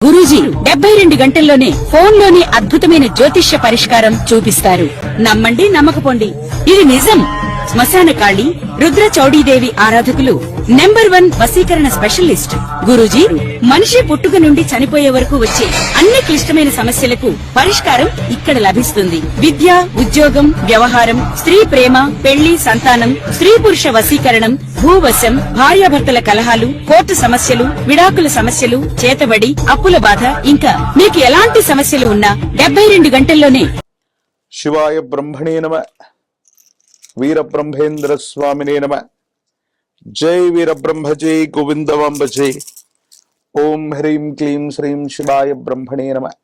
గురూజీ 72 గంటల్లోనే ఫోన్ లోని అద్భుతమైన జ్యోతిష్య పరిష్కారం చూపిస్తారు. నమ్మండి, నమ్మకపోండి, ఇది నిజం. శ్మశాన కాళి రుద్ర చౌడీదేవి ఆరాధకులు నంబర్ 1 వశీకరణ స్పెషలిస్ట్ గురూజీ. మనిషి పుట్టుక నుండి చనిపోయే వరకు వచ్చే అన్ని క్లిష్టమైన సమస్యలకు పరిష్కారం ఇక్కడ లభిస్తుంది. విద్య, ఉద్యోగం, వ్యవహారం, స్త్రీ ప్రేమ, పెళ్లి, సంతానం, స్త్రీ పురుష వశీకరణం, భూవశం, భార్యాభర్తల కలహాలు, కోర్టు సమస్యలు, విడాకుల సమస్యలు, చేతబడి, అప్పుల బాధ, ఇంకా మీకు ఎలాంటి సమస్యలు ఉన్నా 72 గంటల్లోనే. శివాయ బ్రహ్మణే నమః. వీరబ్రహ్మేంద్ర స్వామినే నమః. జై వీరబ్రహ్మ, జై గోవిందవాంబ, జై. ఓం హ్రీం క్లీం శ్రీం శివాయ బ్రహ్మణే నమః.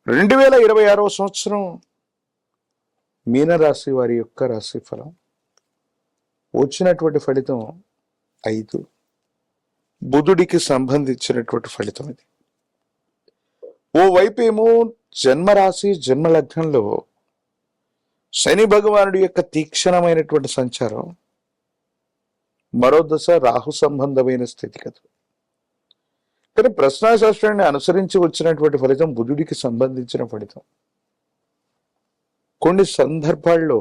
2026వ సంవత్సరం మీనరాశి వారి యొక్క రాశి ఫలం వచ్చినటువంటి ఫలితం 5. బుధుడికి సంబంధించినటువంటి ఫలితం ఇది. ఓ వైపు ఏమో జన్మరాశి జన్మలగ్నంలో శని భగవానుడి యొక్క తీక్షణమైనటువంటి సంచారం, మరో దశ రాహు సంబంధమైన స్థితిగతులు. కానీ ప్రశ్నాశాస్త్రాన్ని అనుసరించి వచ్చినటువంటి ఫలితం బుధుడికి సంబంధించిన ఫలితం. కొన్ని సందర్భాల్లో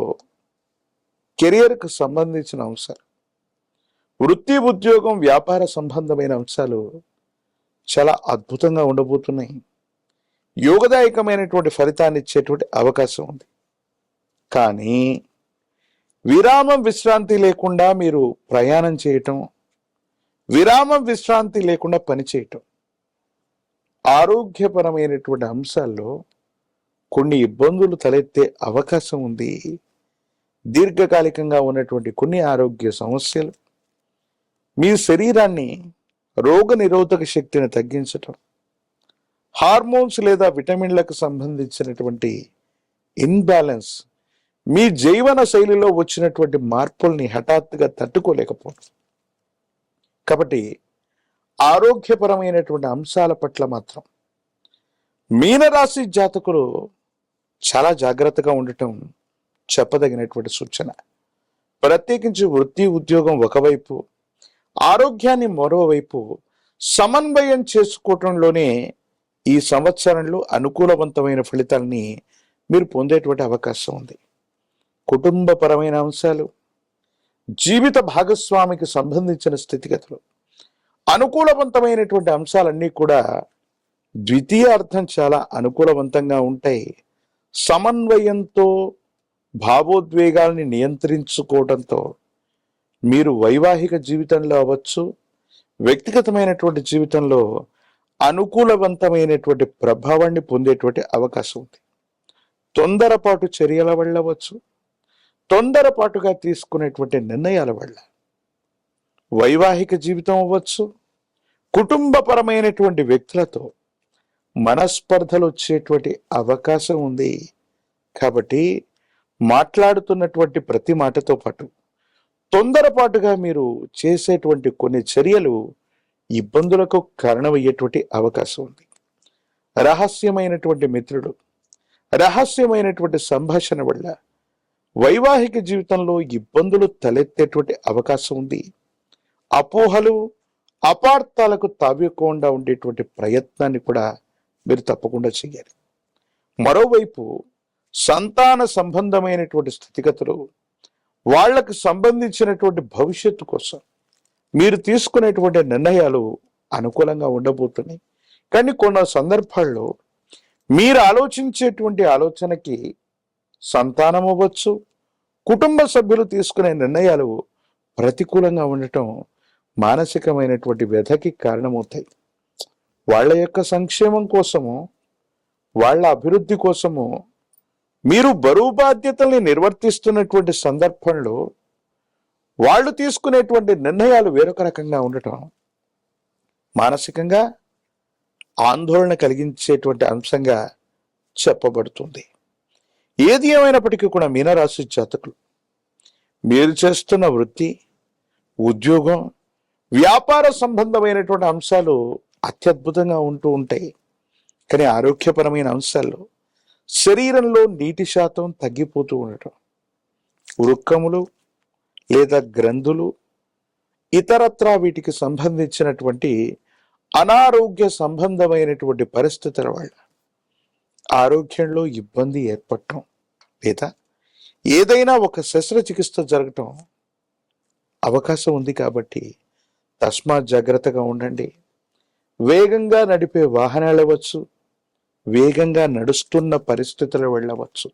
కెరియర్కు సంబంధించిన అంశాలు, వృత్తి, ఉద్యోగం, వ్యాపార సంబంధమైన అంశాలు చాలా అద్భుతంగా ఉండబోతున్నాయి. యోగదాయకమైనటువంటి ఫలితాన్ని ఇచ్చేటువంటి అవకాశం ఉంది. కానీ విరామం విశ్రాంతి లేకుండా మీరు ప్రయాణం చేయటం, విరామం విశ్రాంతి లేకుండా పనిచేయటం, ఆరోగ్యపరమైనటువంటి అంశాల్లో కొన్ని ఇబ్బందులు తలెత్తే అవకాశం ఉంది. దీర్ఘకాలికంగా ఉన్నటువంటి కొన్ని ఆరోగ్య సమస్యలు, మీ శరీరాన్ని రోగ నిరోధక శక్తిని తగ్గించటం, హార్మోన్స్ లేదా విటమిన్లకు సంబంధించినటువంటి ఇన్బ్యాలెన్స్, మీ జీవన శైలిలో వచ్చినటువంటి మార్పుల్ని హఠాత్తుగా తట్టుకోలేకపోవడం. కాబట్టి ఆరోగ్యపరమైనటువంటి అంశాల పట్ల మాత్రం మీనరాశి జాతకులు చాలా జాగ్రత్తగా ఉండటం చెప్పదగినటువంటి సూచన. ప్రత్యేకించి వృత్తి, ఉద్యోగం ఒకవైపు, ఆరోగ్యాన్ని మరోవైపు సమన్వయం చేసుకోవటంలోనే ఈ సంవత్సరంలో అనుకూలవంతమైన ఫలితాలని మీరు పొందేటువంటి అవకాశం ఉంది. కుటుంబపరమైన అంశాలు, జీవిత భాగస్వామికి సంబంధించిన స్థితిగతులు, అనుకూలవంతమైనటువంటి అంశాలన్నీ కూడా ద్వితీయార్థం చాలా అనుకూలవంతంగా ఉంటాయి. సమన్వయంతో, భావోద్వేగాల్ని నియంత్రించుకోవడంతో మీరు వైవాహిక జీవితంలో అవ్వచ్చు, వ్యక్తిగతమైనటువంటి జీవితంలో అనుకూలవంతమైనటువంటి ప్రభావాన్ని పొందేటువంటి అవకాశం ఉంది. తొందరపాటు చర్యల వల్ల అవ్వచ్చు, తొందరపాటుగా తీసుకునేటువంటి నిర్ణయాల వల్ల వైవాహిక జీవితం అవ్వచ్చు, కుటుంబపరమైనటువంటి వ్యక్తులతో మనస్పర్ధలు వచ్చేటువంటి అవకాశం ఉంది. కాబట్టి మాట్లాడుతున్నటువంటి ప్రతి మాటతో పాటు తొందరపాటుగా మీరు చేసేటువంటి కొన్ని చర్యలు ఇబ్బందులకు కారణమయ్యేటువంటి అవకాశం ఉంది. రహస్యమైనటువంటి మిత్రుడు, రహస్యమైనటువంటి సంభాషణ వల్ల వైవాహిక జీవితంలో ఇబ్బందులు తలెత్తేటువంటి అవకాశం ఉంది. అపోహలు, అపార్థాలకు తావివ్వకుండా ఉండేటువంటి ప్రయత్నాన్ని కూడా మీరు తప్పకుండా చేయాలి. మరోవైపు సంతాన సంబంధమైనటువంటి స్థితిగతులు, వాళ్లకు సంబంధించినటువంటి భవిష్యత్తు కోసం మీరు తీసుకునేటువంటి నిర్ణయాలు అనుకూలంగా ఉండబోతున్నాయి. కానీ కొన్ని సందర్భాల్లో మీరు ఆలోచించేటువంటి ఆలోచనకి సంతానం అవ్వచ్చు, కుటుంబ సభ్యులు తీసుకునే నిర్ణయాలు ప్రతికూలంగా ఉండటం మానసికమైనటువంటి వ్యధకి కారణమవుతాయి. వాళ్ళ యొక్క సంక్షేమం కోసము, వాళ్ళ అభివృద్ధి కోసము మీరు బరువు బాధ్యతల్ని నిర్వర్తిస్తున్నటువంటి సందర్భంలో వాళ్ళు తీసుకునేటువంటి నిర్ణయాలు వేరొక రకంగా ఉండటం మానసికంగా ఆందోళన కలిగించేటువంటి అంశంగా చెప్పబడుతుంది. ఏది ఏమైనప్పటికీ కూడా మీనరాశి జాతకులు మీరు చేస్తున్న వృత్తి, ఉద్యోగం, వ్యాపార సంబంధమైనటువంటి అంశాలు అత్యద్భుతంగా ఉంటూ ఉంటాయి. కానీ ఆరోగ్యపరమైన అంశాల్లో శరీరంలో నీటి శాతం తగ్గిపోతూ ఉండటం, వృక్కములు లేదా గ్రంథులు, ఇతరత్రా వీటికి సంబంధించినటువంటి అనారోగ్య సంబంధమైనటువంటి పరిస్థితుల వల్ల ఆరోగ్యంలో ఇబ్బంది ఏర్పడటం లేదా ఏదైనా ఒక శస్త్రచికిత్స జరగటం అవకాశం ఉంది. కాబట్టి తస్మాత్ జాగ్రత్తగా ఉండండి. వేగంగా నడిపే వాహనాలు అవ్వచ్చు, వేగంగా నడుస్తున్న పరిస్థితులు వెళ్ళవచ్చు,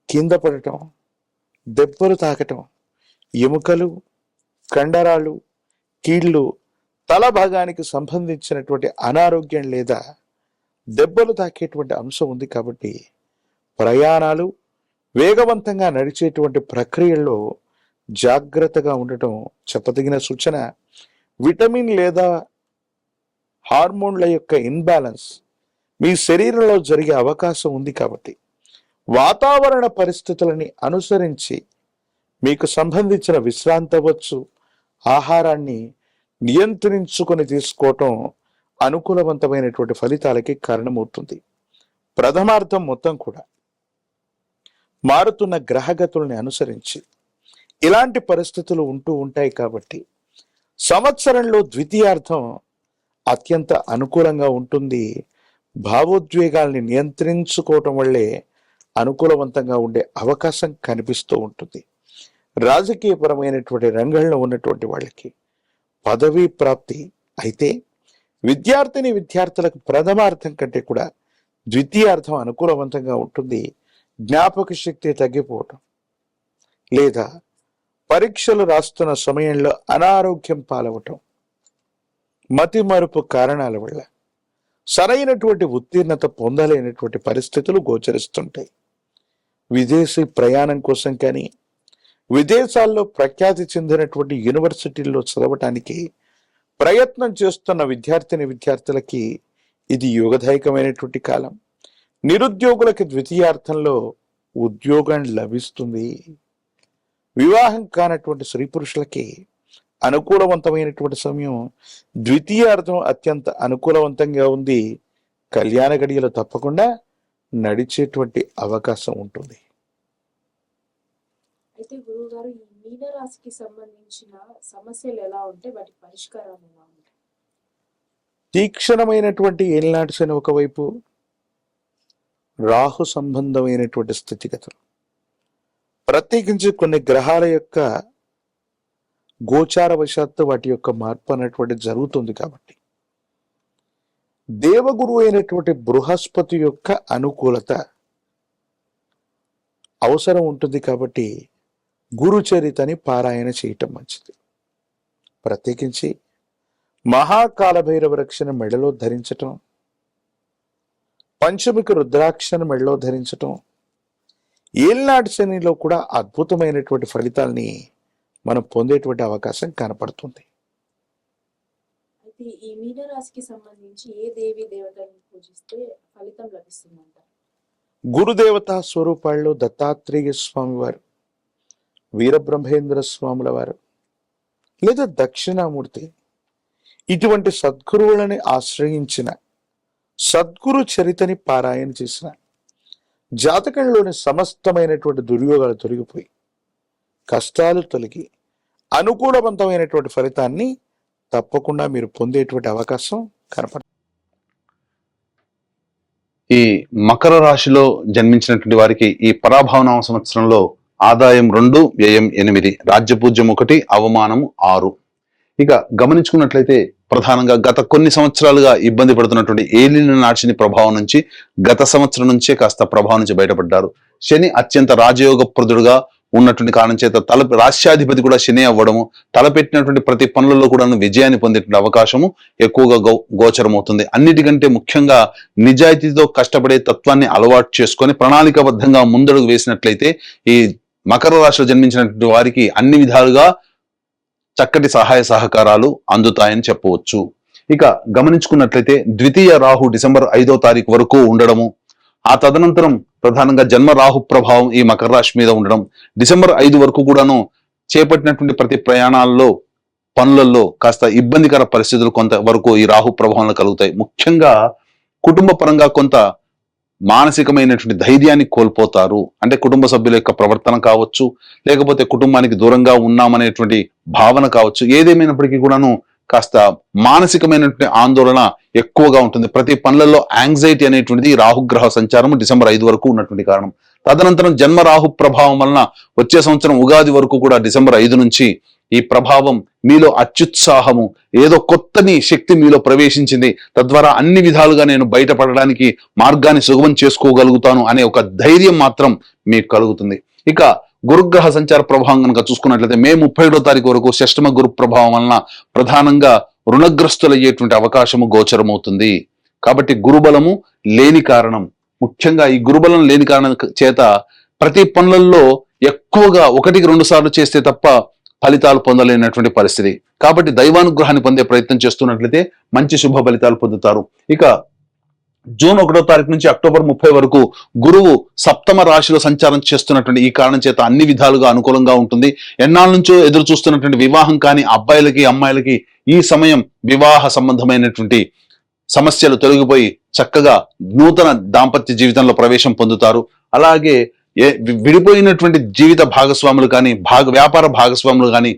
కింద పడటం, దెబ్బలు తాకటం, ఎముకలు, కండరాలు, కీళ్ళు, తల భాగానికి సంబంధించినటువంటి అనారోగ్యం లేదా దెబ్బలు తాకేటువంటి అంశం ఉంది. కాబట్టి ప్రయాణాలు వేగవంతంగా నడిచేటువంటి ప్రక్రియల్లో జాగ్రత్తగా ఉండటం చెప్పదగిన సూచన. విటమిన్ లేదా హార్మోన్ల యొక్క ఇన్బ్యాలెన్స్ మీ శరీరంలో జరిగే అవకాశం ఉంది. కాబట్టి వాతావరణ పరిస్థితులని అనుసరించి మీకు సంబంధించిన విశ్రాంతి అవ్వచ్చు, ఆహారాన్ని నియంత్రించుకొని తీసుకోవటం అనుకూలవంతమైనటువంటి ఫలితాలకి కారణమవుతుంది. ప్రథమార్థం మొత్తం కూడా మారుతున్న గ్రహగతుల్ని అనుసరించి ఇలాంటి పరిస్థితులు ఉంటూ ఉంటాయి. కాబట్టి సంవత్సరంలో ద్వితీయార్థం అత్యంత అనుకూలంగా ఉంటుంది. భావోద్వేగాల్ని నియంత్రించుకోవటం వల్లే అనుకూలవంతంగా ఉండే అవకాశం కనిపిస్తూ ఉంటుంది. రాజకీయపరమైనటువంటి రంగంలో ఉన్నటువంటి వాళ్ళకి పదవీ ప్రాప్తి అయితే విద్యార్థులకు ప్రథమార్థం కంటే కూడా ద్వితీయార్థం అనుకూలవంతంగా ఉంటుంది. జ్ఞాపక శక్తి తగ్గిపోవటం లేదా పరీక్షలు రాస్తున్న సమయంలో అనారోగ్యం పాలవటం, మతి మరుపు కారణాల వల్ల సరైనటువంటి ఉత్తీర్ణత పొందలేనటువంటి పరిస్థితులు గోచరిస్తుంటాయి. విదేశీ ప్రయాణం కోసం కానీ విదేశాల్లో ప్రఖ్యాతి చెందినటువంటి యూనివర్సిటీల్లో చదవటానికి ప్రయత్నం చేస్తున్న విద్యార్థులకి ఇది యోగదాయకమైనటువంటి కాలం. నిరుద్యోగులకి ద్వితీయార్థంలో ఉద్యోగం లభిస్తుంది. వివాహం కానటువంటి స్త్రీ పురుషులకి అనుకూలవంతమైనటువంటి సమయం. ద్వితీయార్థం అత్యంత అనుకూలవంతంగా ఉంది. కళ్యాణ గడియలు తప్పకుండా నడిచేటువంటి అవకాశం ఉంటుంది. అయితే గురువు గారు, ఈ మీనరాశికి సంబంధించిన సమస్యలు ఎలా ఉంటాయి, వాటి పరిష్కారాలు ఎలా ఉంటాయి? తీక్షణమైనటువంటి ఏలినాటి శని ఒకవైపు, రాహు సంబంధమైనటువంటి స్థితిగతులు, ప్రత్యేకించి కొన్ని గ్రహాల యొక్క గోచార వశాత్తు వాటి యొక్క మార్పు అన్నటువంటి జరుగుతుంది. కాబట్టి దేవగురు అయినటువంటి బృహస్పతి యొక్క అనుకూలత అవసరం ఉంటుంది. కాబట్టి గురు చరితని పారాయణ చేయటం మంచిది. ప్రత్యేకించి మహాకాల భైరవ రక్షణ మెడలో ధరించటం, పంచమిక రుద్రాక్షను మెడలో ధరించటం ఏలినాటి శనిలో కూడా అద్భుతమైనటువంటి ఫలితాల్ని మనం పొందేటువంటి అవకాశం కనపడుతుంది. అయితే ఈ మీనరాశికి సంబంధించి ఏ దేవి దేవతలను పూజిస్తే ఫలితం లభిస్తుందంట? గురుదేవతా స్వరూపాల్లో దత్తాత్రేయ స్వామి వారు, వీరబ్రహ్మేంద్ర స్వాముల వారు లేదా దక్షిణామూర్తి ఇటువంటి సద్గురువులని ఆశ్రయించిన, సద్గురు చరితని పారాయణ చేసిన జాతకంలోని సమస్తమైనటువంటి దుర్యోగాలు తొలగిపోయి కష్టాలు తొలగి అనుకూలవంతమైనటువంటి ఫలితాన్ని తప్పకుండా మీరు పొందేటువంటి అవకాశం కనపడుతుంది. ఈ మకర రాశిలో జన్మించినటువంటి వారికి ఈ పరాభవనామ సంవత్సరంలో ఆదాయం 2, వ్యయం 8, రాజ్యపూజ్యం 1, అవమానం 6. ఇక గమనించుకున్నట్లయితే ప్రధానంగా గత కొన్ని సంవత్సరాలుగా ఇబ్బంది పడుతున్నటువంటి ఏలినాటి శని ప్రభావం నుంచి గత సంవత్సరం నుంచే కాస్త ప్రభావం నుంచి బయటపడ్డారు. శని అత్యంత రాజయోగప్రదుడుగా ఉన్నటువంటి కారణం చేత రాష్ట్రాధిపతి కూడా శని అవ్వడము, తలపెట్టినటువంటి ప్రతి పనులలో కూడా విజయాన్ని పొందేటువంటి అవకాశము ఎక్కువగా గోచరమవుతుంది. అన్నిటికంటే ముఖ్యంగా నిజాయితీతో కష్టపడే తత్వాన్ని అలవాటు చేసుకొని ప్రణాళికాబద్ధంగా ముందడుగు వేసినట్లయితే ఈ మకర రాశిలో జన్మించినటువంటి వారికి అన్ని విధాలుగా చక్కటి సహాయ సహకారాలు అందుతాయని చెప్పవచ్చు. ఇక గమనించుకున్నట్లయితే ద్వితీయ రాహు డిసెంబర్ 5వ తారీఖు వరకు ఉండడము, ఆ తదనంతరం ప్రధానంగా జన్మ రాహు ప్రభావం ఈ మకర రాశి మీద ఉండడం, డిసెంబర్ 5 వరకు కూడాను చేపట్టినటువంటి ప్రతి ప్రయాణాల్లో పనులలో కాస్త ఇబ్బందికర పరిస్థితులు కొంత వరకు ఈ రాహు ప్రభావంలో కలుగుతాయి. ముఖ్యంగా కుటుంబ పరంగా కొంత మానసికమైనటువంటి ధైర్యాన్ని కోల్పోతారు. అంటే కుటుంబ సభ్యుల యొక్క ప్రవర్తన కావచ్చు, లేకపోతే కుటుంబానికి దూరంగా ఉన్నామనేటువంటి భావన కావచ్చు, ఏదేమైనప్పటికీ కూడాను కాస్త మానసికమైనటువంటి ఆందోళన ఎక్కువగా ఉంటుంది. ప్రతి పనులలో యాంగ్జైటీ అనేటువంటిది ఈ రాహుగ్రహ సంచారం డిసెంబర్ 5 వరకు ఉన్నటువంటి కారణం. తదనంతరం జన్మ రాహు ప్రభావం వలన వచ్చే సంవత్సరం ఉగాది వరకు కూడా డిసెంబర్ 5 నుంచి ఈ ప్రభావం మీలో అత్యుత్సాహము, ఏదో కొత్తని శక్తి మీలో ప్రవేశించింది, తద్వారా అన్ని విధాలుగా నేను బయటపడడానికి మార్గాన్ని సుగమం చేసుకోగలుగుతాను అనే ఒక ధైర్యం మాత్రం మీకు కలుగుతుంది. ఇక గురుగ్రహ సంచార ప్రభావం కనుక చూసుకున్నట్లయితే మే 31వ తారీఖు వరకు షష్టమ గురు ప్రభావం వలన ప్రధానంగా రుణగ్రస్తులయ్యేటువంటి అవకాశము గోచరమవుతుంది. కాబట్టి గురుబలము లేని కారణం, ముఖ్యంగా ఈ గురుబలం లేని కారణం చేత ప్రతి పనులలో ఎక్కువగా 1-2 సార్లు చేస్తే తప్ప ఫలితాలు పొందలేనటువంటి పరిస్థితి. కాబట్టి దైవానుగ్రహాన్ని పొందే ప్రయత్నం చేస్తున్నట్లయితే మంచి శుభ ఫలితాలు పొందుతారు. ఇక జూన్ 1వ తారీఖు నుంచి అక్టోబర్ 30 వరకు గురువు సప్తమ రాశిలో సంచారం చేస్తున్నటువంటి ఈ కారణం చేత అన్ని విధాలుగా అనుకూలంగా ఉంటుంది. ఎన్నాళ్ళ నుంచో ఎదురు చూస్తున్నటువంటి వివాహం కాని అబ్బాయిలకి అమ్మాయిలకి ఈ సమయం వివాహ సంబంధమైనటువంటి సమస్యలు తొలగిపోయి చక్కగా నూతన దాంపత్య జీవితంలో ప్రవేశం పొందుతారు. అలాగే విడిపోయినటువంటి జీవిత భాగస్వాములు కానీ వ్యాపార భాగస్వాములు కానీ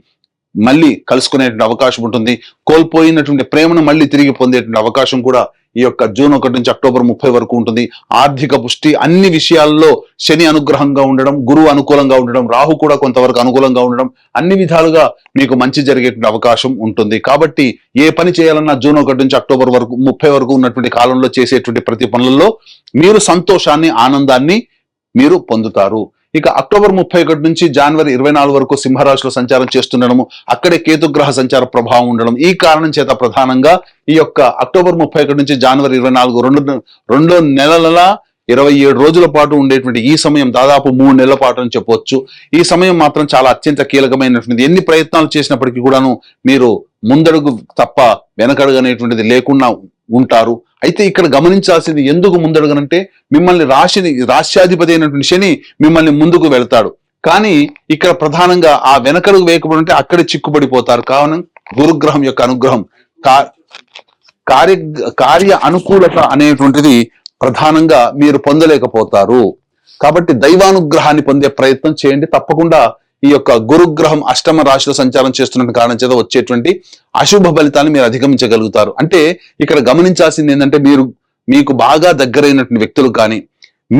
మళ్ళీ కలుసుకునేటువంటి అవకాశం ఉంటుంది. కోల్పోయినటువంటి ప్రేమను మళ్ళీ తిరిగి పొందేటువంటి అవకాశం కూడా ఈ యొక్క జూన్ 1 నుంచి అక్టోబర్ 30 వరకు ఉంటుంది. ఆర్థిక పుష్టి, అన్ని విషయాల్లో శని అనుగ్రహంగా ఉండడం, గురువు అనుకూలంగా ఉండడం, రాహు కూడా కొంతవరకు అనుకూలంగా ఉండడం, అన్ని విధాలుగా మీకు మంచి జరిగేటువంటి అవకాశం ఉంటుంది. కాబట్టి ఏ పని చేయాలన్నా జూన్ 1 నుంచి అక్టోబర్ 30 వరకు ఉన్నటువంటి కాలంలో చేసేటువంటి ప్రతి పనులలో మీరు సంతోషాన్ని, ఆనందాన్ని మీరు పొందుతారు. ఇక అక్టోబర్ 31 నుంచి జనవరి 24 వరకు సింహరాశిలో సంచారం చేస్తుండడము, అక్కడే కేతుగ్రహ సంచార ప్రభావం ఉండడం, ఈ కారణం చేత ప్రధానంగా ఈ యొక్క అక్టోబర్ 31 నుంచి జనవరి 24 రెండు నెలల 27 రోజుల పాటు ఉండేటువంటి ఈ సమయం దాదాపు 3 నెలల పాటు అని చెప్పవచ్చు. ఈ సమయం మాత్రం చాలా అత్యంత కీలకమైనటువంటిది. ఎన్ని ప్రయత్నాలు చేసినప్పటికీ కూడాను మీరు ముందడుగు తప్ప వెనకడుగు అనేటువంటిది లేకుండా ఉంటారు. అయితే ఇక్కడ గమనించాల్సింది, ఎందుకు ముందడుగనంటే మిమ్మల్ని రాశ్యాధిపతి అయినటువంటి శని మిమ్మల్ని ముందుకు వెళ్తాడు. కానీ ఇక్కడ ప్రధానంగా ఆ వెనకడుగు వేయకపోతే అక్కడే చిక్కుపడిపోతారు. కావున గురుగ్రహం యొక్క అనుగ్రహం, కార్య అనుకూలత అనేటువంటిది ప్రధానంగా మీరు పొందలేకపోతారు. కాబట్టి దైవానుగ్రహాన్ని పొందే ప్రయత్నం చేయండి. తప్పకుండా ఈ యొక్క గురుగ్రహం అష్టమ రాశిలో సంచారం చేస్తున్న కారణం చేత వచ్చేటువంటి అశుభ ఫలితాన్ని మీరు అధిగమించగలుగుతారు. అంటే ఇక్కడ గమనించాల్సింది ఏంటంటే, మీకు బాగా దగ్గరైనటువంటి వ్యక్తులు కానీ,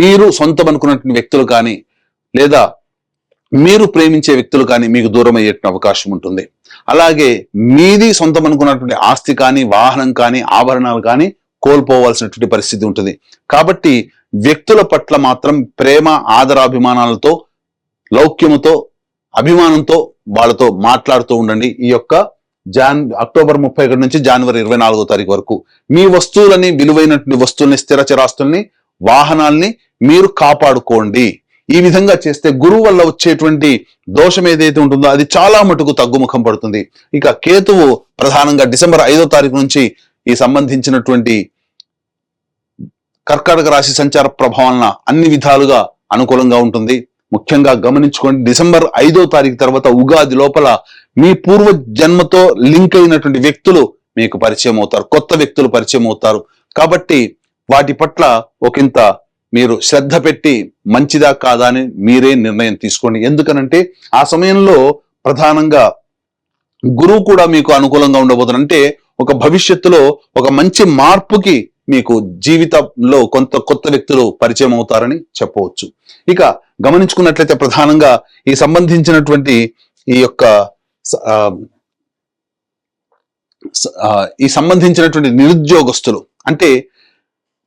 మీరు సొంతం అనుకున్నటువంటి వ్యక్తులు కానీ, లేదా మీరు ప్రేమించే వ్యక్తులు కానీ మీకు దూరం అయ్యేటువంటి అవకాశం ఉంటుంది. అలాగే మీది సొంతం అనుకున్నటువంటి ఆస్తి కానీ, వాహనం కానీ, ఆభరణాలు కానీ కోల్పోవాల్సినటువంటి పరిస్థితి ఉంటుంది. కాబట్టి వ్యక్తుల పట్ల మాత్రం ప్రేమ, ఆదరాభిమానాలతో, లౌక్యముతో, అభిమానంతో వాళ్ళతో మాట్లాడుతూ ఉండండి. ఈ యొక్క అక్టోబర్ 31 నుంచి జనవరి 24వ తారీఖు వరకు మీ వస్తువులని, విలువైనటువంటి వస్తువుల్ని, స్థిర చరాస్తుల్ని, వాహనాల్ని మీరు కాపాడుకోండి. ఈ విధంగా చేస్తే గురువు వల్ల వచ్చేటువంటి దోషం ఏదైతే ఉంటుందో అది చాలా మటుకు తగ్గుముఖం పడుతుంది. ఇక కేతువు ప్రధానంగా డిసెంబర్ 5వ తారీఖు నుంచి ఈ సంబంధించినటువంటి కర్కాటక రాశి సంచార ప్రభావం అన్ని విధాలుగా అనుకూలంగా ఉంటుంది. ముఖ్యంగా గమనించుకోండి, డిసెంబర్ 5వ తారీఖు తర్వాత ఉగాది లోపల మీ పూర్వ జన్మతో లింక్ అయినటువంటి వ్యక్తులు మీకు పరిచయం అవుతారు, కొత్త వ్యక్తులు పరిచయం అవుతారు. కాబట్టి వాటి పట్ల ఒకంత మీరు శ్రద్ధ పెట్టి మంచిదా కాదా అని మీరే నిర్ణయం తీసుకోండి. ఎందుకనంటే ఆ సమయంలో ప్రధానంగా గురువు కూడా మీకు అనుకూలంగా ఉండబోతున్నారు. అంటే ఒక భవిష్యత్తులో ఒక మంచి మార్పుకి మీకు జీవితంలో కొత్త వ్యక్తులు పరిచయం అవుతారని చెప్పవచ్చు. ఇక గమనించుకున్నట్లయితే ప్రధానంగా ఈ సంబంధించినటువంటి ఈ యొక్క నిరుద్యోగస్తులు, అంటే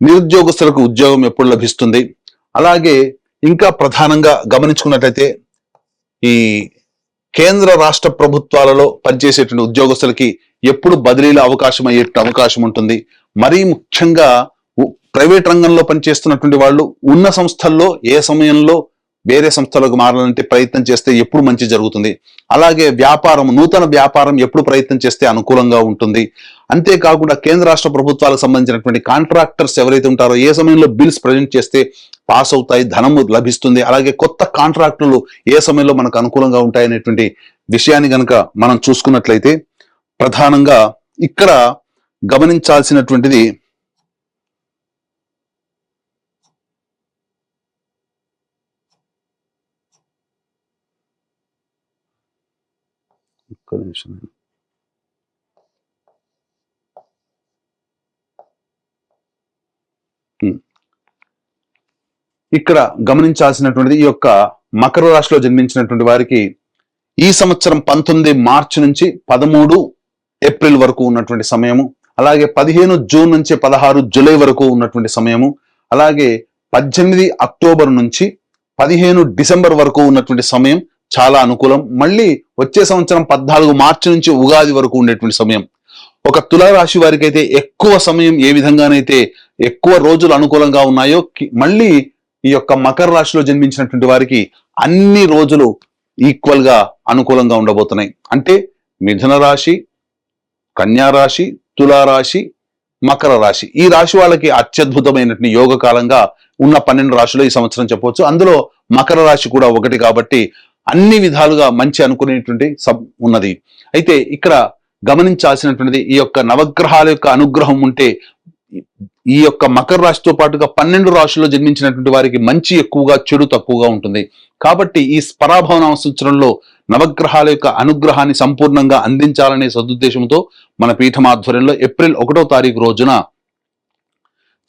నిరుద్యోగస్తులకు ఉద్యోగం ఎప్పుడు లభిస్తుంది, అలాగే ఇంకా ప్రధానంగా గమనించుకున్నట్లయితే ఈ కేంద్ర రాష్ట్ర ప్రభుత్వాలలో పనిచేసేటువంటి ఉద్యోగస్తులకి ఎప్పుడు బదిలీల అవకాశం అయ్యే అవకాశం ఉంటుంది. మరీ ముఖ్యంగా ప్రైవేట్ రంగంలో పనిచేస్తున్నటువంటి వాళ్ళు ఉన్న సంస్థల్లో ఏ సమయంలో వేరే సంస్థలకు మారాలంటే ప్రయత్నం చేస్తే ఎప్పుడు మంచి జరుగుతుంది. అలాగే నూతన వ్యాపారం ఎప్పుడు ప్రయత్నం చేస్తే అనుకూలంగా ఉంటుంది. అంతేకాకుండా కేంద్ర రాష్ట్ర ప్రభుత్వాలకు సంబంధించినటువంటి కాంట్రాక్టర్స్ ఎవరైతే ఉంటారో ఏ సమయంలో బిల్స్ ప్రజెంట్ చేస్తే పాస్ అవుతాయి, ధనము లభిస్తుంది. అలాగే కొత్త కాంట్రాక్టులు ఏ సమయంలో మనకు అనుకూలంగా ఉంటాయనేటువంటి విషయాన్ని కనుక మనం చూసుకున్నట్లయితే ప్రధానంగా ఇక్కడ గమనించాల్సినటువంటిది ఇక్కడ గమనించాల్సినటువంటిది ఈ యొక్క మకర రాశిలో జన్మించినటువంటి వారికి ఈ సంవత్సరం 19 మార్చి నుంచి 13 ఏప్రిల్ వరకు ఉన్నటువంటి సమయము, అలాగే 15 జూన్ నుంచి 16 జూలై వరకు ఉన్నటువంటి సమయము, అలాగే 18 అక్టోబర్ నుంచి 15 డిసెంబర్ వరకు ఉన్నటువంటి సమయం చాలా అనుకూలం. మళ్ళీ వచ్చే సంవత్సరం 14 మార్చి నుంచి ఉగాది వరకు ఉండేటువంటి సమయం. ఒక తులారాశి వారికి అయితే ఎక్కువ సమయం ఏ విధంగానైతే ఎక్కువ రోజులు అనుకూలంగా ఉన్నాయో, మళ్ళీ ఈ యొక్క మకర రాశిలో జన్మించినటువంటి వారికి అన్ని రోజులు ఈక్వల్ గా అనుకూలంగా ఉండబోతున్నాయి. అంటే మిథున రాశి, కన్యా రాశి, తులారాశి, మకర రాశి, ఈ రాశి వాళ్ళకి అత్యద్భుతమైనటువంటి యోగ కాలంగా ఉన్న 12 రాశులు ఈ సంవత్సరం చెప్పవచ్చు. అందులో మకర రాశి కూడా ఒకటి కాబట్టి అన్ని విధాలుగా మంచి అనుకునేటువంటి ఉన్నది. అయితే ఇక్కడ గమనించాల్సినటువంటిది ఈ యొక్క నవగ్రహాల యొక్క అనుగ్రహం ఉంటే ఈ యొక్క మకర రాశితో పాటుగా 12 రాశుల్లో జన్మించినటువంటి వారికి మంచి ఎక్కువగా, చెడు తక్కువగా ఉంటుంది. కాబట్టి ఈ పరాభవన సంవత్సరంలో నవగ్రహాల యొక్క అనుగ్రహాన్ని సంపూర్ణంగా అందించాలనే సదుద్దేశంతో మన పీఠం ఆధ్వర్యంలో ఏప్రిల్ 1వ తారీఖు రోజున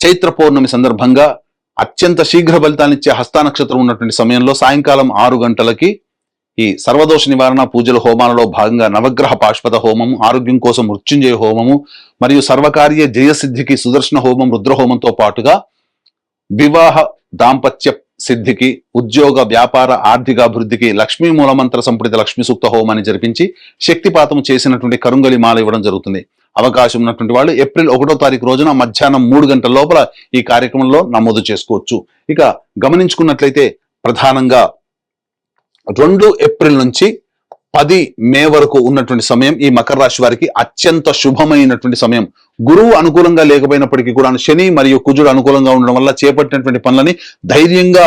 చైత్ర పౌర్ణమి సందర్భంగా అత్యంత శీఘ్ర ఫలితాన్నిచ్చే హస్త నక్షత్రం ఉన్నటువంటి సమయంలో సాయంకాలం 6 గంటలకి ఈ సర్వదోష నివారణ పూజల హోమాలలో భాగంగా నవగ్రహ పాశుపత హోమము, ఆరోగ్యం కోసం మృత్యుంజయ హోమము, మరియు సర్వకార్య జయసిద్ధికి సుదర్శన హోమం, రుద్రహోమంతో పాటుగా వివాహ దాంపత్య సిద్ధికి, ఉద్యోగ వ్యాపార ఆర్థికాభివృద్ధికి లక్ష్మీ మూలమంత్ర సంపుటిత లక్ష్మీ సూక్త హోమాన్ని జరిపించి శక్తిపాతం చేసినటువంటి కరుంగలి మాల ఇవ్వడం జరుగుతుంది. అవకాశం ఉన్నటువంటి వాళ్ళు ఏప్రిల్ 1వ తారీఖు రోజున మధ్యాహ్నం 3 గంటల లోపల ఈ కార్యక్రమంలో నమోదు చేసుకోవచ్చు. ఇక గమనించుకున్నట్లయితే ప్రధానంగా 2 ఏప్రిల్ నుంచి 10 మే వరకు ఉన్నటువంటి సమయం ఈ మకర రాశి వారికి అత్యంత శుభమైనటువంటి సమయం. గురువు అనుకూలంగా లేకపోయినప్పటికీ కూడా శని మరియు కుజుడు అనుకూలంగా ఉండడం వల్ల చేపట్టినటువంటి పనులని ధైర్యంగా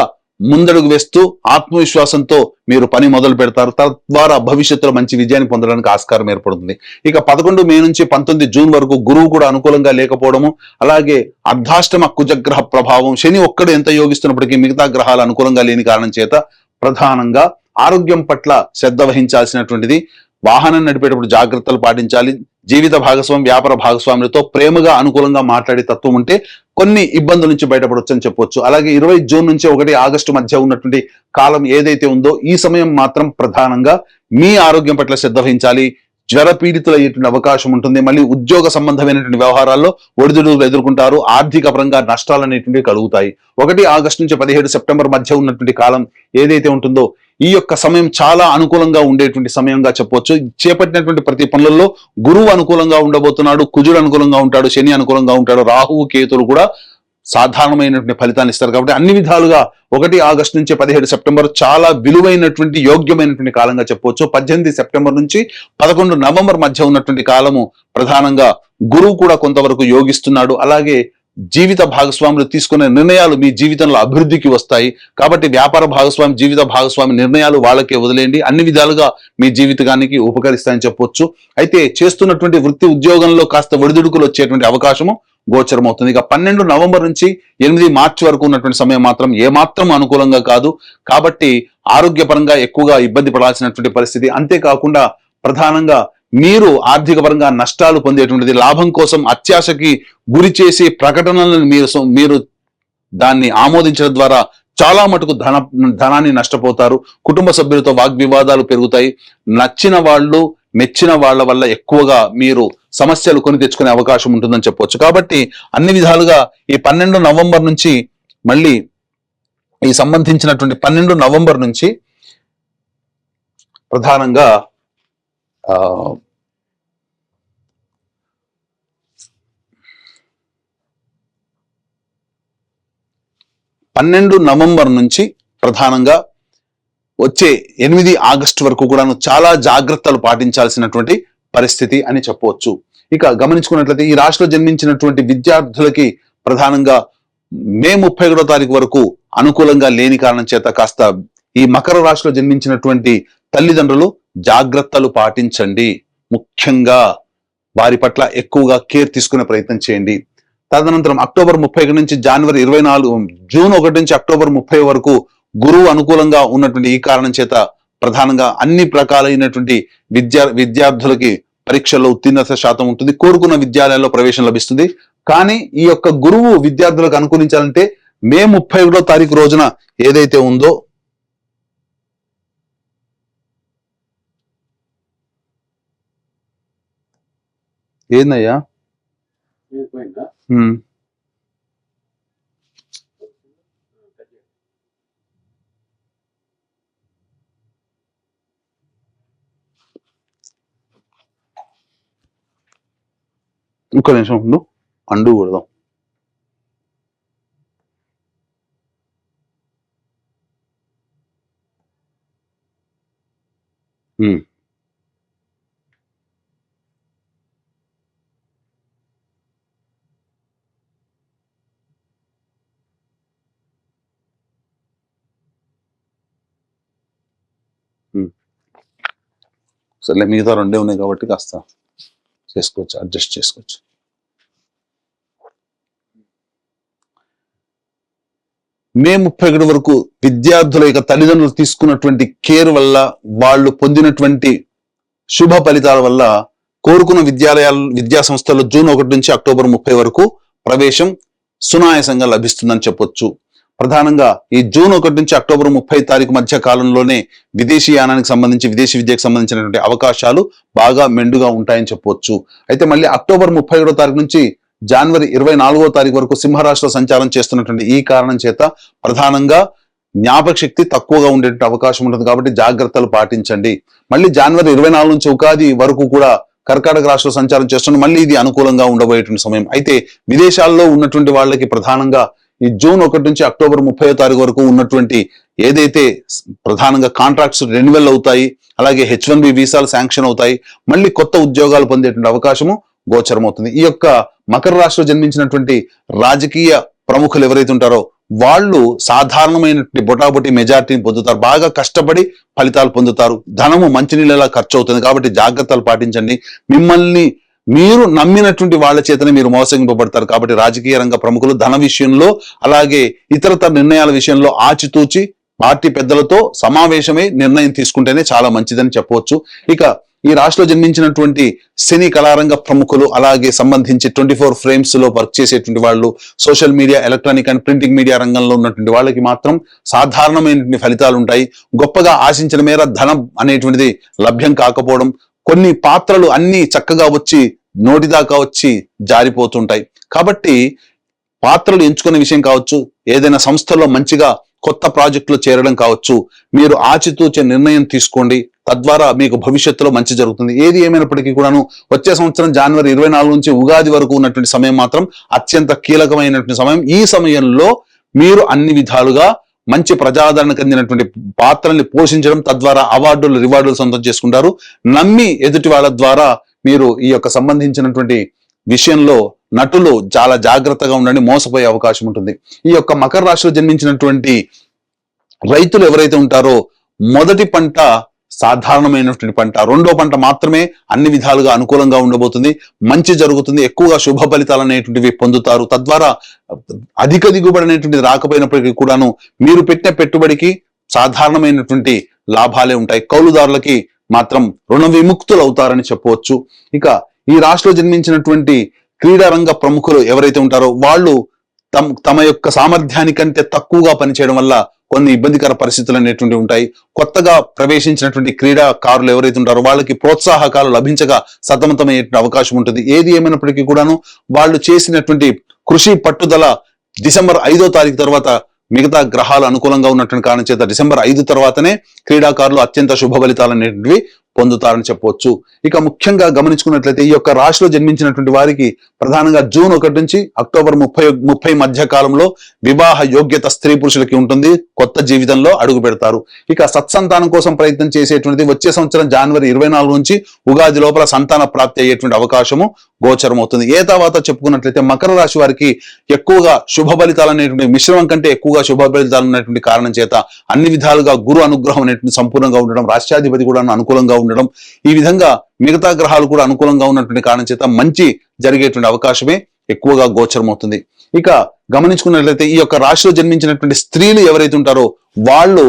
ముందడుగు వేస్తూ ఆత్మవిశ్వాసంతో మీరు పని మొదలు పెడతారు. తద్వారా భవిష్యత్తులో మంచి విజయాన్ని పొందడానికి ఆస్కారం ఏర్పడుతుంది. ఇక 11 మే నుంచి 19 జూన్ వరకు గురువు కూడా అనుకూలంగా లేకపోవడము, అలాగే అర్ధాష్టమ కుజగ్రహ ప్రభావం, శని ఒక్కడు ఎంత యోగిస్తున్నప్పటికీ మిగతా గ్రహాలు అనుకూలంగా లేని కారణం చేత ప్రధానంగా ఆరోగ్యం పట్ల శ్రద్ధ వహించాల్సినటువంటిది. వాహనం నడిపేటప్పుడు జాగ్రత్తలు పాటించాలి. జీవిత భాగస్వామి, వ్యాపార భాగస్వాములతో ప్రేమగా అనుకూలంగా మాట్లాడే తత్వం ఉంటే కొన్ని ఇబ్బందుల నుంచి బయటపడవచ్చు అని చెప్పొచ్చు. అలాగే 20 జూన్ నుంచి 1 ఆగస్టు మధ్య ఉన్నటువంటి కాలం ఏదైతే ఉందో ఈ సమయం మాత్రం ప్రధానంగా మీ ఆరోగ్యం పట్ల శ్రద్ధ వహించాలి. జ్వర పీడితులు అయ్యేటువంటి అవకాశం ఉంటుంది. మళ్ళీ ఉద్యోగ సంబంధమైనటువంటి వ్యవహారాల్లో ఒడిదుడుకులు ఎదుర్కొంటారు. ఆర్థిక పరంగా నష్టాలు అనేటువంటివి కలుగుతాయి. 1 ఆగస్టు నుంచి 17 సెప్టెంబర్ మధ్య ఉన్నటువంటి కాలం ఏదైతే ఉంటుందో ఈ యొక్క సమయం చాలా అనుకూలంగా ఉండేటువంటి సమయంగా చెప్పవచ్చు. చేపట్టినటువంటి ప్రతి పనులలో గురువు అనుకూలంగా ఉండబోతున్నాడు, కుజుడు అనుకూలంగా ఉంటాడు, శని అనుకూలంగా ఉంటాడు, రాహువు కేతులు కూడా సాధారణమైనటువంటి ఫలితాన్ని ఇస్తారు. కాబట్టి అన్ని విధాలుగా 1 ఆగస్టు నుంచి 17 సెప్టెంబర్ చాలా విలువైనటువంటి యోగ్యమైనటువంటి కాలంగా చెప్పవచ్చు. 18 సెప్టెంబర్ నుంచి 11 నవంబర్ మధ్య ఉన్నటువంటి కాలము ప్రధానంగా గురువు కూడా కొంతవరకు యోగిస్తున్నాడు. అలాగే జీవిత భాగస్వాములు తీసుకునే నిర్ణయాలు మీ జీవితంలో అభివృద్ధికి వస్తాయి. కాబట్టి వ్యాపార భాగస్వామి, జీవిత భాగస్వామి నిర్ణయాలు వాళ్ళకే వదిలేయండి. అన్ని విధాలుగా మీ జీవితానికి ఉపకరిస్తాయని చెప్పొచ్చు. అయితే చేస్తున్నటువంటి వృత్తి ఉద్యోగంలో కాస్త ఒడిదుడుకులు వచ్చేటువంటి అవకాశము గోచరమవుతుంది. ఇక 12 నవంబర్ నుంచి 8 మార్చి వరకు ఉన్నటువంటి సమయం మాత్రం ఏమాత్రం అనుకూలంగా కాదు. కాబట్టి ఆరోగ్యపరంగా ఎక్కువగా ఇబ్బంది పడాల్సినటువంటి పరిస్థితి. అంతేకాకుండా ప్రధానంగా మీరు ఆర్థిక పరంగా నష్టాలు పొందేటువంటిది, లాభం కోసం అత్యాశకి గురి చేసి ప్రకటనలను మీరు దాన్ని ఆమోదించడం ద్వారా చాలా మటుకు ధనాన్ని నష్టపోతారు. కుటుంబ సభ్యులతో వాగ్వివాదాలు పెరుగుతాయి. నచ్చిన వాళ్ళు, మెచ్చిన వాళ్ళ వల్ల ఎక్కువగా మీరు సమస్యలు కొని తెచ్చుకునే అవకాశం ఉంటుందని చెప్పవచ్చు. కాబట్టి అన్ని విధాలుగా ఈ 12 నవంబర్ నుంచి మళ్ళీ ఈ సంబంధించినటువంటి 12 నవంబర్ నుంచి ప్రధానంగా 12 నవంబర్ నుంచి ప్రధానంగా వచ్చే 8 ఆగస్టు వరకు కూడా చాలా జాగ్రత్తలు పాటించాల్సినటువంటి పరిస్థితి అని చెప్పవచ్చు. ఇక గమనించుకున్నట్లయితే ఈ రాశిలో జన్మించినటువంటి విద్యార్థులకి ప్రధానంగా మే 31వ తారీఖు వరకు అనుకూలంగా లేని కారణం చేత కాస్త ఈ మకర రాశిలో జన్మించినటువంటి తల్లిదండ్రులు జాగ్రత్తలు పాటించండి. ముఖ్యంగా వారి పట్ల ఎక్కువగా కేర్ తీసుకునే ప్రయత్నం చేయండి. తదనంతరం అక్టోబర్ 31 నుంచి జనవరి 24, జూన్ 1 నుంచి అక్టోబర్ 30 వరకు గురువు అనుకూలంగా ఉన్నటువంటి ఈ కారణం చేత ప్రధానంగా అన్ని రకాలైనటువంటి విద్యార్థులకి పరీక్షల్లో ఉత్తీర్ణత శాతం ఉంటుంది. కోరుకున్న విద్యాలయాల్లో ప్రవేశం లభిస్తుంది. కానీ ఈ యొక్క గురువు విద్యార్థులకు అనుకూలించాలంటే మే 31వ తారీఖు రోజున ఏదైతే ఉందో ఏందయ్యా ఒక్క నిమిషం ఉండు, అండు కొడదాం. సరే, మిగతా రెండే ఉన్నాయి కాబట్టి కాస్త చేసుకోవచ్చు, అడ్జస్ట్ చేసుకోవచ్చు. మే 31 వరకు విద్యార్థుల యొక్క తల్లిదండ్రులు తీసుకున్నటువంటి కేర్ వల్ల, వాళ్ళు పొందినటువంటి శుభ ఫలితాల వల్ల కోరుకున్న విద్యా సంస్థల్లో జూన్ 1 నుంచి అక్టోబర్ 30 వరకు ప్రవేశం సునాయాసంగా లభిస్తుందని చెప్పొచ్చు. ప్రధానంగా ఈ జూన్ 1 నుంచి అక్టోబర్ 30 తారీఖు మధ్య కాలంలోనే విదేశీయానానికి సంబంధించి, విదేశీ విద్యకు సంబంధించినటువంటి అవకాశాలు బాగా మెండుగా ఉంటాయని చెప్పొచ్చు. అయితే మళ్ళీ అక్టోబర్ 31వ తారీఖు నుంచి జనవరి 24వ తారీఖు వరకు సింహరాశిలో సంచారం చేస్తున్నటువంటి ఈ కారణం చేత ప్రధానంగా జ్ఞాపక శక్తి తక్కువగా ఉండే అవకాశం ఉంటుంది. కాబట్టి జాగ్రత్తలు పాటించండి. మళ్ళీ జనవరి 24 నుంచి ఉగాది వరకు కూడా కర్కాటక రాశిలో సంచారం చేస్తున్న మళ్ళీ ఇది అనుకూలంగా ఉండబోయేటువంటి సమయం. అయితే విదేశాల్లో ఉన్నటువంటి వాళ్ళకి ప్రధానంగా ఈ జూన్ 1 నుంచి అక్టోబర్ 30వ తారీఖు వరకు ఉన్నటువంటి ఏదైతే ప్రధానంగా కాంట్రాక్ట్స్ రెన్యువల్ అవుతాయి, అలాగే H1B వీసాలు శాంక్షన్ అవుతాయి, మళ్ళీ కొత్త ఉద్యోగాలు పొందేటువంటి అవకాశము గోచరమవుతుంది. ఈ యొక్క మకర రాశిలో జన్మించినటువంటి రాజకీయ ప్రముఖులు ఎవరైతే ఉంటారో వాళ్ళు సాధారణమైనటువంటి బొటాబొటి మెజారిటీని పొందుతారు. బాగా కష్టపడి ఫలితాలు పొందుతారు. ధనము మంచినీళ్ళలా ఖర్చు అవుతుంది. కాబట్టి జాగ్రత్తలు పాటించండి. మిమ్మల్ని మీరు నమ్మినటువంటి వాళ్ళ చేతనే మీరు మోసగింపబడతారు. కాబట్టి రాజకీయ రంగ ప్రముఖులు ధన విషయంలో, అలాగే ఇతరతర నిర్ణయాల విషయంలో ఆచితూచి పార్టీ పెద్దలతో సమావేశమై నిర్ణయం తీసుకుంటేనే చాలా మంచిదని చెప్పవచ్చు. ఇక ఈ రాశిలో జన్మించినటువంటి సినీ కళారంగ ప్రముఖులు, అలాగే సంబంధించి 24 ఫ్రేమ్స్ లో వర్క్ చేసేటువంటి వాళ్ళు, social media, electronic and printing media రంగంలో ఉన్నటువంటి వాళ్ళకి మాత్రం సాధారణమైనటువంటి ఫలితాలు ఉంటాయి. గొప్పగా ఆశించిన మేర ధనం అనేటువంటిది లభ్యం కాకపోవడం, కొన్ని పాత్రలు అన్ని చక్కగా వచ్చి నోటి దాకా వచ్చి జారిపోతుంటాయి. కాబట్టి పాత్రలు ఎంచుకునే విషయం కావచ్చు, ఏదైనా సంస్థలో మంచిగా కొత్త ప్రాజెక్టులు చేరడం కావచ్చు, మీరు ఆచితూచే నిర్ణయం తీసుకోండి. తద్వారా మీకు భవిష్యత్తులో మంచి జరుగుతుంది. ఏది ఏమైనప్పటికీ కూడాను వచ్చే సంవత్సరం జనవరి 24 నుంచి ఉగాది వరకు ఉన్నటువంటి సమయం మాత్రం అత్యంత కీలకమైనటువంటి సమయం. ఈ సమయంలో మీరు అన్ని విధాలుగా మంచి ప్రజాదరణ చెందినటువంటి పాత్రల్ని పోషించడం, తద్వారా అవార్డులు, రివార్డులు సొంతం చేసుకుంటారు. నమ్మి ఎదుటి వాళ్ళ ద్వారా మీరు ఈ యొక్క సంబంధించినటువంటి విషయంలో నటులు చాలా జాగ్రత్తగా ఉండండి, మోసపోయే అవకాశం ఉంటుంది. ఈ యొక్క మకర రాశిలో జన్మించినటువంటి రైతులు ఎవరైతే ఉంటారో మొదటి పంట సాధారణమైనటువంటి పంట, రెండో పంట మాత్రమే అన్ని విధాలుగా అనుకూలంగా ఉండబోతుంది. మంచి జరుగుతుంది. ఎక్కువగా శుభ ఫలితాలు అనేటువంటివి పొందుతారు. తద్వారా అధిక దిగుబడి అనేటువంటిది రాకపోయినప్పటికీ కూడాను మీరు పెట్టిన పెట్టుబడికి సాధారణమైనటువంటి లాభాలే ఉంటాయి. కౌలుదారులకి మాత్రం రుణ విముక్తులు అవుతారని చెప్పవచ్చు. ఇక ఈ రాశిలో జన్మించినటువంటి క్రీడారంగ ప్రముఖులు ఎవరైతే ఉంటారో వాళ్ళు తమ యొక్క సామర్థ్యానికంటే తక్కువగా పనిచేయడం వల్ల కొన్ని ఇబ్బందికర పరిస్థితులు అనేటువంటి ఉంటాయి. కొత్తగా ప్రవేశించినటువంటి క్రీడాకారులు ఎవరైతే ఉంటారో వాళ్ళకి ప్రోత్సాహకాలు లభించగా సతమతమయ్యే అవకాశం ఉంటుంది. ఏది ఏమైనప్పటికీ కూడాను వాళ్ళు చేసినటువంటి కృషి పట్టుదల డిసెంబర్ 5వ తారీఖు తర్వాత మిగతా గ్రహాలు అనుకూలంగా ఉన్నటువంటి కారణం చేత డిసెంబర్ 5 తర్వాతనే క్రీడాకారులు అత్యంత శుభ ఫలితాలు అనేటివి పొందుతారని చెప్పవచ్చు. ఇక ముఖ్యంగా గమనించుకున్నట్లయితే ఈ యొక్క రాశిలో జన్మించినటువంటి వారికి ప్రధానంగా జూన్ 1 నుంచి అక్టోబర్ 30 మధ్య కాలంలో వివాహ యోగ్యత స్త్రీ పురుషులకి ఉంటుంది. కొత్త జీవితంలో అడుగు పెడతారు. ఇక సత్సంతానం కోసం ప్రయత్నం చేసేటువంటిది వచ్చే సంవత్సరం జనవరి 24 నుంచి ఉగాది లోపల సంతాన ప్రాప్తి అయ్యేటువంటి అవకాశము గోచరం అవుతుంది. ఏ తర్వాత చెప్పుకున్నట్లయితే మకర రాశి వారికి ఎక్కువగా శుభ ఫలితాలు అనేటువంటి మిశ్రమం కంటే ఎక్కువగా శుభ ఫలితాలు ఉన్నటువంటి కారణం చేత అన్ని విధాలుగా గురు అనుగ్రహం అనేటువంటి సంపూర్ణంగా ఉండడం, రాష్ట్రాధిపతి కూడా అనుకూలంగా ఉండడం, ఈ విధంగా మిగతా గ్రహాలు కూడా అనుకూలంగా ఉన్నటువంటి కారణం చేత మంచి జరిగేటువంటి అవకాశమే ఎక్కువగా గోచరమవుతుంది. ఇక గమనించుకున్నట్లయితే ఈ యొక్క రాశిలో జన్మించినటువంటి స్త్రీలు ఎవరైతే ఉంటారో వాళ్ళు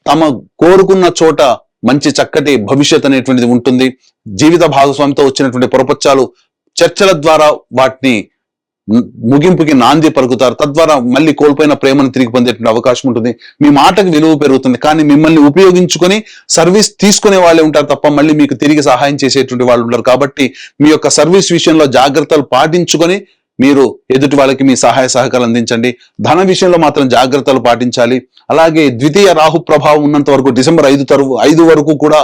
తమ కోరుకున్న చోట మంచి చక్కటి భవిష్యత్ అనేటువంటిది ఉంటుంది. జీవిత భాగస్వామితో వచ్చినటువంటి పొరపచ్చాలు చర్చల ద్వారా వాటిని ముగింపుకి నాంది పలుకుతారు. తద్వారా మళ్ళీ కోల్పోయిన ప్రేమను తిరిగి పొందేటువంటి అవకాశం ఉంటుంది. మీ మాటకు విలువ పెరుగుతుంది. కానీ మిమ్మల్ని ఉపయోగించుకొని సర్వీస్ తీసుకునే వాళ్ళే ఉంటారు తప్ప మళ్ళీ మీకు తిరిగి సహాయం చేసేటువంటి వాళ్ళు ఉంటారు. కాబట్టి మీ యొక్క సర్వీస్ విషయంలో జాగ్రత్తలు పాటించుకొని మీరు ఎదుటి వాళ్ళకి మీ సహాయ సహకారాలు అందించండి. ధన విషయంలో మాత్రం జాగ్రత్తలు పాటించాలి. అలాగే ద్వితీయ రాహు ప్రభావం ఉన్నంత వరకు డిసెంబర్ 5 వరకు కూడా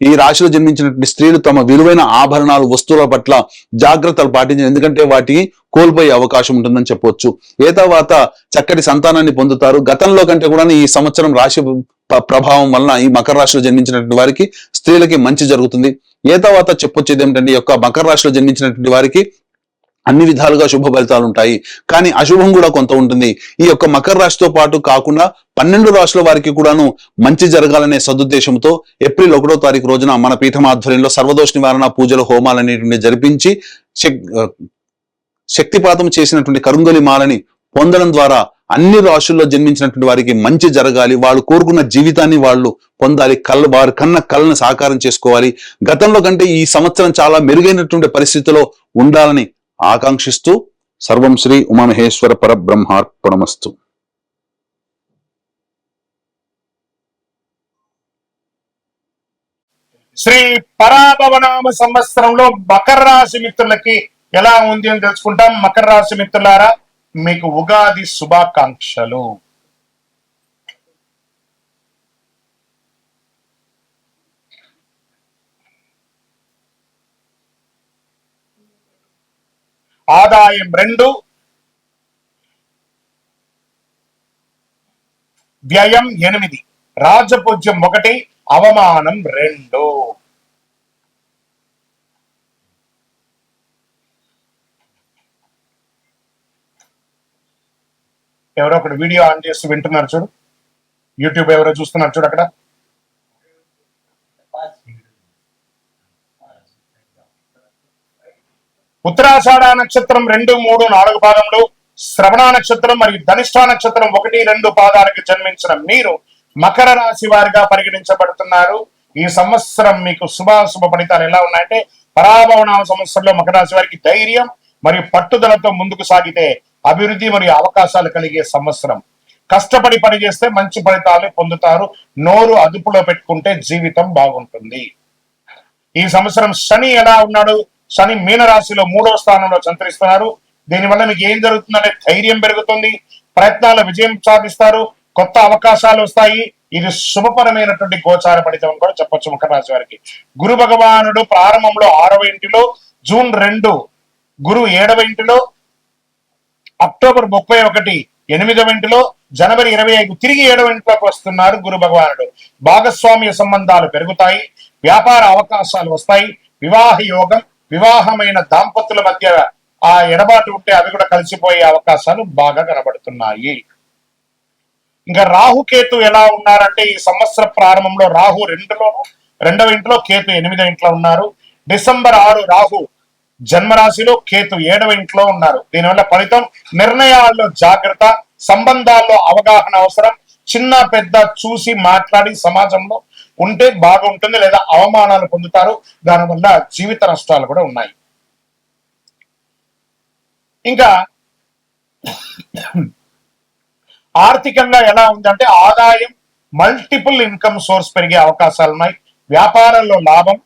ఈ రాశిలో జన్మించినటువంటి స్త్రీలు తమ విలువైన ఆభరణాలు, వస్తువుల పట్ల జాగ్రత్తలు పాటించాలి. ఎందుకంటే వాటికి కోల్పోయే అవకాశం ఉంటుందని చెప్పొచ్చు. ఏ తర్వాత చక్కటి సంతానాన్ని పొందుతారు. గతంలో కంటే కూడా ఈ సంవత్సరం రాశి ప్రభావం వలన ఈ మకర రాశిలో జన్మించినటువంటి వారికి స్త్రీలకి మంచి జరుగుతుంది. ఏ తర్వాత చెప్పొచ్చేది ఏమిటంటే ఈ యొక్క మకర రాశిలో జన్మించినటువంటి వారికి అన్ని విధాలుగా శుభ ఫలితాలు ఉంటాయి. కానీ అశుభం కూడా కొంత ఉంటుంది. ఈ యొక్క మకర రాశితో పాటు కాకుండా 12 రాశుల వారికి కూడాను మంచి జరగాలనే సదుద్దేశంతో ఏప్రిల్ 1వ తారీఖు రోజున మన పీఠం ఆధ్వర్యంలో సర్వదోష నివారణ పూజలు, హోమాలు అనేటువంటి జరిపించి శక్తిపాతం చేసినటువంటి కరుంగలి మాలని పొందడం ద్వారా అన్ని రాశుల్లో జన్మించినటువంటి వారికి మంచి జరగాలి. వాళ్ళు కోరుకున్న జీవితాన్ని వాళ్ళు పొందాలి. వారి కన్న కళ్ళను సాకారం చేసుకోవాలి. గతంలో కంటే ఈ సంవత్సరం చాలా మెరుగైనటువంటి పరిస్థితిలో ఉండాలని ఆకాంక్షిస్తూ సర్వం శ్రీ ఉమామహేశ్వర పరబ్రహ్మార్పణమస్తు. శ్రీ పరాభవనామ సంవత్సరంలో మకర రాశి మిత్రులకి ఎలా ఉంది అని తెలుసుకుంటాం. మకర రాశి మిత్రులారా, మీకు ఉగాది శుభాకాంక్షలు. ఆదాయం 2, వ్యయం 8, రాజపూజ్యం 1, అవమానం 2. ఎవరో ఒకటి వీడియో ఆన్ చేస్తూ వింటున్నారు చూడు. యూట్యూబ్ ఎవరో చూస్తున్నారు చూడు అక్కడ. ఉత్తరాషాఢ నక్షత్రం 2, 3, 4 పాదములు, శ్రవణ నక్షత్రం మరియు ధనిష్ఠ నక్షత్రం 1, 2 పాదాలకు జన్మించిన మీరు మకర రాశి వారిగా పరిగణించబడుతున్నారు. ఈ సంవత్సరం మీకు శుభాశుభ ఫలితాలు ఎలా ఉన్నాయంటే, పరాభవనామ సంవత్సరంలో మకర రాశి వారికి ధైర్యం మరియు పట్టుదలతో ముందుకు సాగితే అభివృద్ధి మరియు అవకాశాలు కలిగే సంవత్సరం. కష్టపడి పని చేస్తే మంచి ఫలితాలు పొందుతారు. నోరు అదుపులో పెట్టుకుంటే జీవితం బాగుంటుంది. ఈ సంవత్సరం శని ఎలా ఉన్నాడు? శని మీనరాశిలో 3వ స్థానంలో సంచరిస్తున్నారు. దీనివల్ల మీకు ఏం జరుగుతుందంటే ధైర్యం పెరుగుతుంది, ప్రయత్నాల విజయం సాధిస్తారు, కొత్త అవకాశాలు వస్తాయి. ఇది శుభపరమైనటువంటి గోచార ఫలితం అని కూడా చెప్పొచ్చు మకర రాశి వారికి. గురు భగవానుడు ప్రారంభంలో 6వ ఇంటిలో, జూన్ 2 గురు 7వ ఇంటిలో, అక్టోబర్ 31 8వ ఇంటిలో, జనవరి 25 తిరిగి 7వ ఇంట్లోకి వస్తున్నారు గురు భగవానుడు. భాగస్వామ్య సంబంధాలు పెరుగుతాయి, వ్యాపార అవకాశాలు వస్తాయి, వివాహ యోగం, వివాహమైన దాంపత్యుల మధ్య ఆ ఎడబాటు ఉంటే అవి కూడా కలిసిపోయే అవకాశాలు బాగా కనబడుతున్నాయి. ఇంకా రాహుకేతు ఎలా ఉన్నారంటే, ఈ సంవత్సర ప్రారంభంలో రాహు 2వ ఇంట్లో, కేతు 8వ ఇంట్లో ఉన్నారు. డిసెంబర్ 6 రాహు జన్మరాశిలో, కేతు 7వ ఇంట్లో ఉన్నారు. దీనివల్ల ఫలితం నిర్ణయాల్లో జాగ్రత్త, సంబంధాల్లో అవగాహన అవసరం. చిన్న పెద్ద చూసి మాట్లాడి సమాజంలో ఉంటే బాగుంటుంది, లేదా అవమానాలు పొందుతారు. దానివల్ల జీవిత నష్టాలు కూడా ఉన్నాయి. ఇంకా ఆర్థికంగా ఎలా ఉందంటే, ఆదాయం, మల్టిపుల్ ఇన్కమ్ సోర్స్ పెరిగే అవకాశాలు ఉన్నాయి. వ్యాపారంలో లాభం,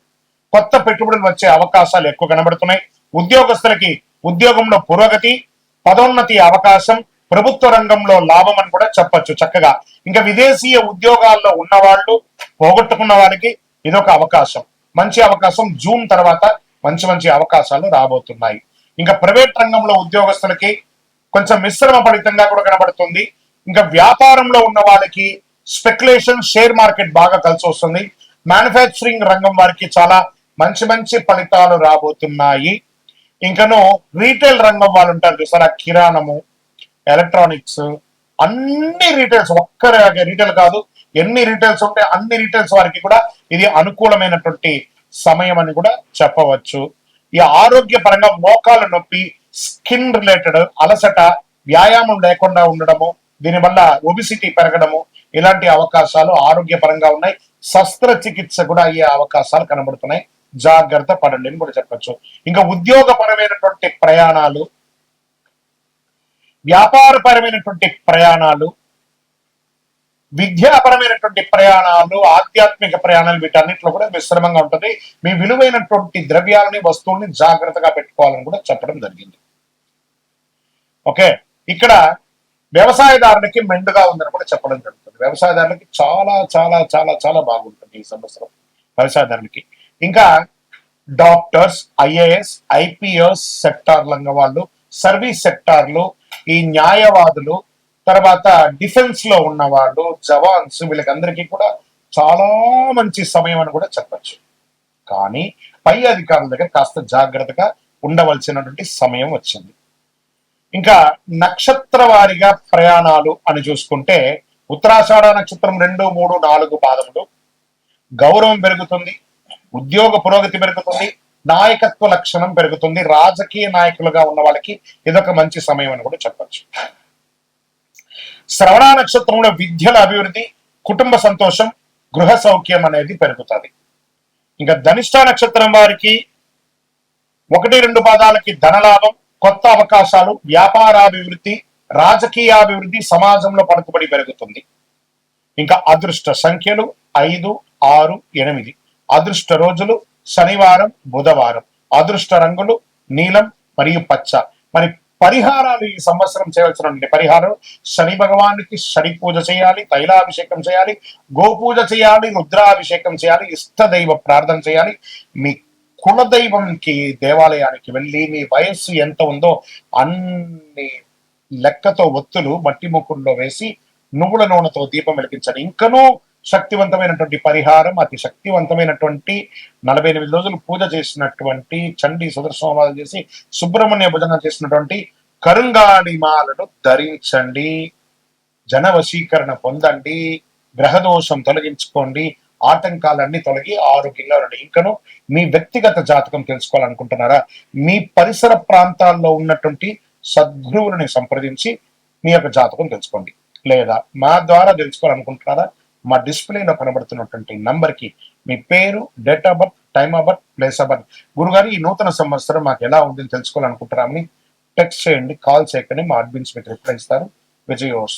కొత్త పెట్టుబడులు వచ్చే అవకాశాలు ఎక్కువ కనబడుతున్నాయి. ఉద్యోగస్తులకి ఉద్యోగంలో పురోగతి, పదోన్నతి అవకాశం, ప్రభుత్వ రంగంలో లాభం అని కూడా చెప్పొచ్చు చక్కగా. ఇంకా విదేశీయ ఉద్యోగాల్లో ఉన్నవాళ్ళు, పోగొట్టుకున్న వారికి ఇదొక అవకాశం, మంచి అవకాశం. జూన్ తర్వాత మంచి మంచి అవకాశాలు రాబోతున్నాయి. ఇంకా ప్రైవేట్ రంగంలో ఉద్యోగస్తులకి కొంచెం మిశ్రమ ఫలితంగా కూడా కనబడుతుంది. ఇంకా వ్యాపారంలో ఉన్న వాళ్ళకి స్పెక్యులేషన్, షేర్ మార్కెట్ బాగా కలిసి వస్తుంది. మ్యానుఫ్యాక్చరింగ్ రంగం వారికి చాలా మంచి మంచి ఫలితాలు రాబోతున్నాయి. ఇంకను రీటైల్ రంగం వాళ్ళు ఉంటారు చూసారా, కిరాణము, ఎలక్ట్రానిక్స్, అన్ని రీటైల్స్, ఒక్క రీటైల్ కాదు, ఎన్ని రీటైల్స్ ఉంటే అన్ని రీటైల్స్ వారికి కూడా ఇది అనుకూలమైనటువంటి సమయం అని కూడా చెప్పవచ్చు. ఈ ఆరోగ్య పరంగా మోకాలు నొప్పి, స్కిన్ రిలేటెడ్ అలసట, వ్యాయామం లేకుండా ఉండడము, దీనివల్ల ఒబిసిటీ పెరగడము, ఇలాంటి అవకాశాలు ఆరోగ్యపరంగా ఉన్నాయి. శస్త్రచికిత్స కూడా అయ్యే అవకాశాలు కనబడుతున్నాయి. జాగ్రత్త పడండి అని కూడా చెప్పచ్చు. ఇంకా ఉద్యోగపరమైనటువంటి ప్రయాణాలు, వ్యాపారపరమైనటువంటి ప్రయాణాలు, విద్యాపరమైనటువంటి ప్రయాణాలు, ఆధ్యాత్మిక ప్రయాణాలు, వీటన్నిటిలో కూడా మిశ్రమంగా ఉంటుంది. మీ విలువైనటువంటి ద్రవ్యాలని, వస్తువుల్ని జాగ్రత్తగా పెట్టుకోవాలని కూడా చెప్పడం జరిగింది. ఓకే, ఇక్కడ వ్యవసాయదారులకి మెండుగా ఉందని కూడా చెప్పడం జరుగుతుంది. వ్యవసాయదారులకి చాలా చాలా చాలా చాలా బాగుంటుంది ఈ సంవత్సరం వ్యవసాయదారులకి. ఇంకా డాక్టర్స్, ఐఏఎస్, ఐపీఎస్ సెక్టార్లంగా వాళ్ళు, సర్వీస్ సెక్టార్లు, ఈ న్యాయవాదులు, తర్వాత డిఫెన్స్ లో ఉన్న వాళ్ళు, జవాన్స్, వీళ్ళకందరికీ కూడా చాలా మంచి సమయం అని కూడా చెప్పచ్చు. కానీ పై అధికారుల దగ్గర కాస్త జాగ్రత్తగా ఉండవలసినటువంటి సమయం వచ్చింది. ఇంకా నక్షత్ర వారిగా ప్రయాణాలు అని చూసుకుంటే ఉత్తరాషాఢ నక్షత్రం 2, 3, 4 పాదములు గౌరవం పెరుగుతుంది, ఉద్యోగ పురోగతి పెరుగుతుంది, నాయకత్వ లక్షణం పెరుగుతుంది. రాజకీయ నాయకులుగా ఉన్న వాళ్ళకి ఇదొక మంచి సమయం అని కూడా చెప్పచ్చు. శ్రవణ నక్షత్రంలో విద్యల అభివృద్ధి, కుటుంబ సంతోషం, గృహ సౌఖ్యం అనేది పెరుగుతుంది. ఇంకా ధనిష్ట నక్షత్రం వారికి 1, 2 పాదాలకి ధనలాభం, కొత్త అవకాశాలు, వ్యాపారాభివృద్ధి, రాజకీయాభివృద్ధి, సమాజంలో పలుకుబడి పెరుగుతుంది. ఇంకా అదృష్ట సంఖ్యలు 5, 6, 8. అదృష్ట రోజులు శనివారం, బుధవారం. అదృష్ట రంగులు నీలం మరియు పచ్చ. మరి పరిహారాలు ఈ సంవత్సరం చేయవలసిన పరిహారం: శని భగవానికి శని పూజ చేయాలి, తైలాభిషేకం చేయాలి, గోపూజ చేయాలి, రుద్రాభిషేకం చేయాలి, ఇష్ట దైవ ప్రార్థన చేయాలి. మీ కులదైవంకి దేవాలయానికి వెళ్ళి మీ వయస్సు ఎంత ఉందో అన్ని లెక్కతో ఒత్తులు మట్టి ముక్కుల్లో వేసి నువ్వుల నూనెతో దీపం వెలిగించాలి. ఇంకనూ శక్తివంతమైనటువంటి పరిహారం, అతి శక్తివంతమైనటువంటి 48 రోజులు పూజ చేసినటువంటి చండీ సుదర్శనవాదం చేసి సుబ్రహ్మణ్య భుజనం చేసినటువంటి కరుంగాడి మాలను ధరించండి. జనవశీకరణ పొందండి, గ్రహదోషం తొలగించుకోండి, ఆటంకాలన్నీ తొలగి ఆరోగ్యంగా ఉండండి. ఇంకను మీ వ్యక్తిగత జాతకం తెలుసుకోవాలనుకుంటున్నారా? మీ పరిసర ప్రాంతాల్లో ఉన్నటువంటి సద్గురువులని సంప్రదించి మీ యొక్క జాతకం తెలుసుకోండి. లేదా మా ద్వారా తెలుసుకోవాలనుకుంటున్నారా? మా డిస్ప్లేలో కనబడుతున్నటువంటి నంబర్ కి మీ పేరు, date of birth, time of birth, place of birth, గురుగారు ఈ నూతన సంవత్సరం మాకు ఎలా ఉందని తెలుసుకోవాలనుకుంటున్నామని టెక్స్ట్ చేయండి, కాల్ చేయకండి. మా అడ్మిన్స్ మీకు రిప్లై ఇస్తారు. విజయోస్తు.